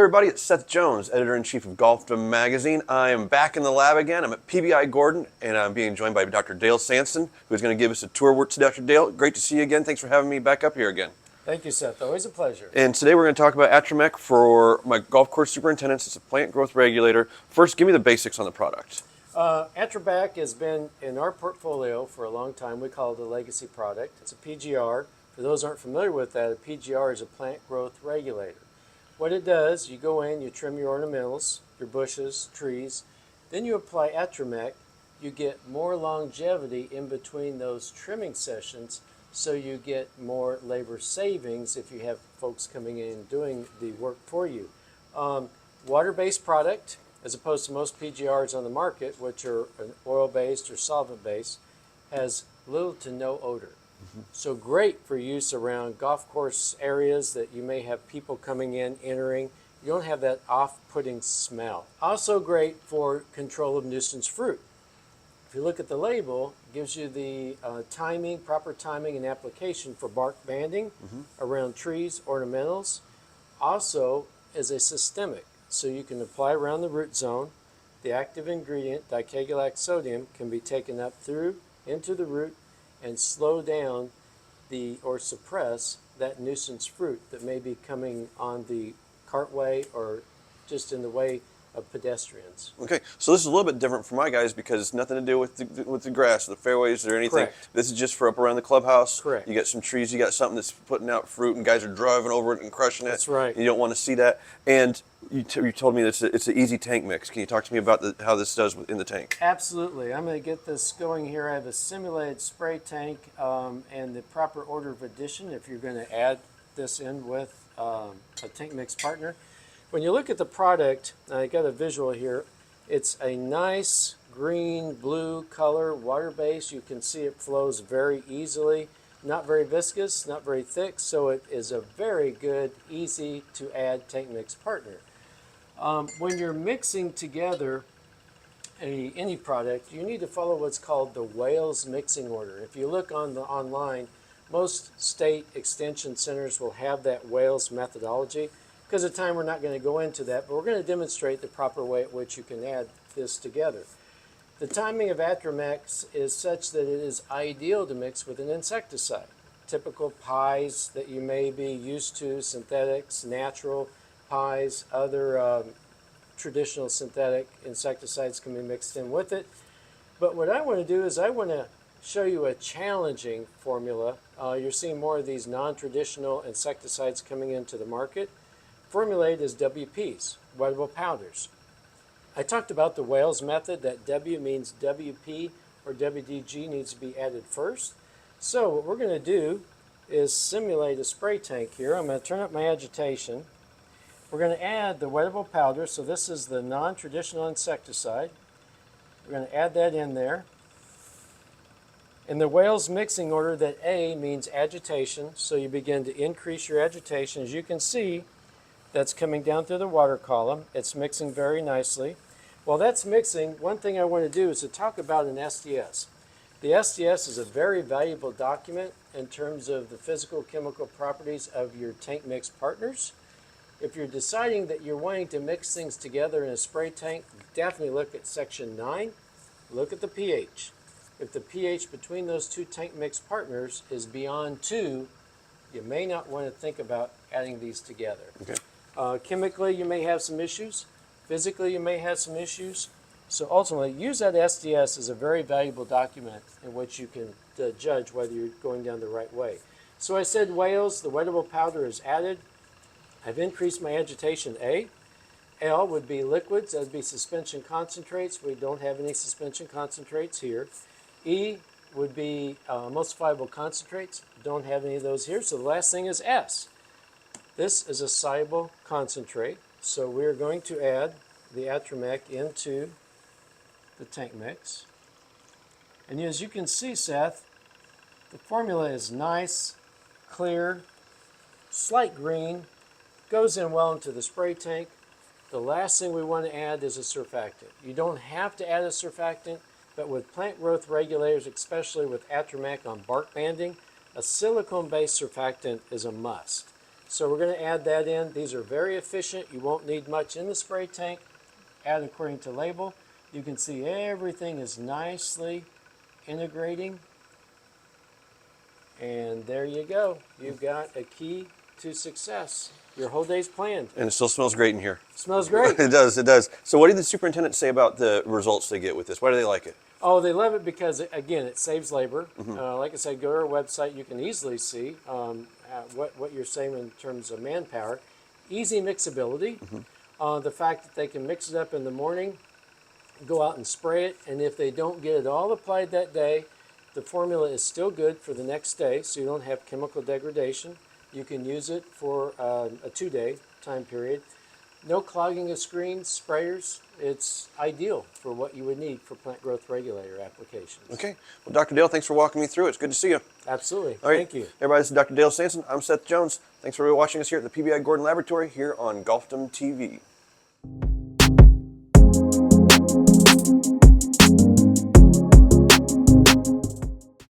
everybody, it's Seth Jones, Editor-in-Chief of Golfdom Magazine. I am back in the lab again. I'm at PBI-Gordon, and I'm being joined by Dr. Dale Sanson, who's going to give us a tour. Dr. Dale, great to see you again. Thanks for having me back up here again. Thank you, Seth. Always a pleasure. And today we're going to talk about Atrimmec for my golf course superintendents. It's a plant growth regulator. First, give me the basics on the product. Atrimmec has been in our portfolio for a long time. We call it a legacy product. It's a PGR. For those who aren't familiar with that, a PGR is a plant growth regulator. What it does, you go in, you trim your ornamentals, your bushes, trees, then you apply Atrimmec. You get more longevity in between those trimming sessions, so you get more labor savings if you have folks coming in and doing the work for you. Water-based product, as opposed to most PGRs on the market, which are an oil-based or solvent-based, has little to no odor. So great for use around golf course areas that you may have people coming in, entering. You don't have that off-putting smell. Also great for control of nuisance fruit. If you look at the label, it gives you the timing, proper timing and application for bark banding around trees, ornamentals. Also is a systemic, so you can apply around the root zone. The active ingredient, dikegalac sodium, can be taken up through into the root and slow down or suppress that nuisance fruit that may be coming on the cartway or just in the way of pedestrians. Okay, so this is a little bit different for my guys because it's nothing to do with the grass, the fairways, or anything. Correct. This is just for up around the clubhouse. Correct. You got some trees, you got something that's putting out fruit, and guys are driving over it and crushing it. That's right. You don't want to see that. And you told me that it's an easy tank mix. Can you talk to me about how this does in the tank? Absolutely. I'm going to get this going here. I have a simulated spray tank and the proper order of addition if you're going to add this in with a tank mix partner. When you look at the product, I got a visual here, it's a nice green, blue color, water-based. You can see it flows very easily, not very viscous, not very thick, so it is a very good, easy to add tank mix partner. When you're mixing together any product, you need to follow what's called the Wales mixing order. If you look online, most state extension centers will have that Wales methodology. Because of time, we're not going to go into that, but we're going to demonstrate the proper way at which you can add this together. The timing of Atrimmec is such that it is ideal to mix with an insecticide. Typical pies that you may be used to, synthetics, natural pies, other traditional synthetic insecticides can be mixed in with it. But what I want to do is I want to show you a challenging formula. You're seeing more of these non-traditional insecticides coming into the market. Formulated as WPs, wettable powders. I talked about the Wales method, that W means WP or WDG needs to be added first. So what we're going to do is simulate a spray tank here. I'm going to turn up my agitation. We're going to add the wettable powder, so this is the non-traditional insecticide. We're going to add that in there. In the Wales mixing order, that A means agitation, so you begin to increase your agitation. As you can see, that's coming down through the water column. It's mixing very nicely. While that's mixing, one thing I want to do is to talk about an SDS. The SDS is a very valuable document in terms of the physical chemical properties of your tank mix partners. If you're deciding that you're wanting to mix things together in a spray tank, definitely look at section 9. Look at the pH. If the pH between those two tank mix partners is beyond 2, you may not want to think about adding these together. Okay. Chemically, you may have some issues. Physically, you may have some issues. So ultimately, use that SDS as a very valuable document in which you can judge whether you're going down the right way. So I said Wales, the wettable powder is added. I've increased my agitation A. L would be liquids, that would be suspension concentrates. We don't have any suspension concentrates here. E would be emulsifiable concentrates. Don't have any of those here. So the last thing is S. This is a soluble concentrate, so we're going to add the Atrimmec into the tank mix. And as you can see, Seth, the formula is nice, clear, slight green, goes in well into the spray tank. The last thing we want to add is a surfactant. You don't have to add a surfactant, but with plant growth regulators, especially with Atrimmec on bark banding, a silicone-based surfactant is a must. So we're going to add that in. These are very efficient. You won't need much in the spray tank. Add according to label. You can see everything is nicely integrating. And there you go. You've got a key to success. Your whole day's planned. And it still smells great in here. Smells great. It does, it does. So what did the superintendent say about the results they get with this? Why do they like it? Oh, they love it because, again, it saves labor. Like I said, go to our website. You can easily see what you're saving in terms of manpower. Easy mixability. The fact that they can mix it up in the morning, go out and spray it, and if they don't get it all applied that day, the formula is still good for the next day, so you don't have chemical degradation. You can use it for a 2-day time period. No clogging of screens, sprayers. It's ideal for what you would need for plant growth regulator applications. Okay. Well, Dr. Dale, thanks for walking me through it. It's good to see you. Absolutely. All right. Thank you. Everybody, this is Dr. Dale Sanson. I'm Seth Jones. Thanks for watching us here at the PBI-Gordon Laboratory here on Golfdom TV.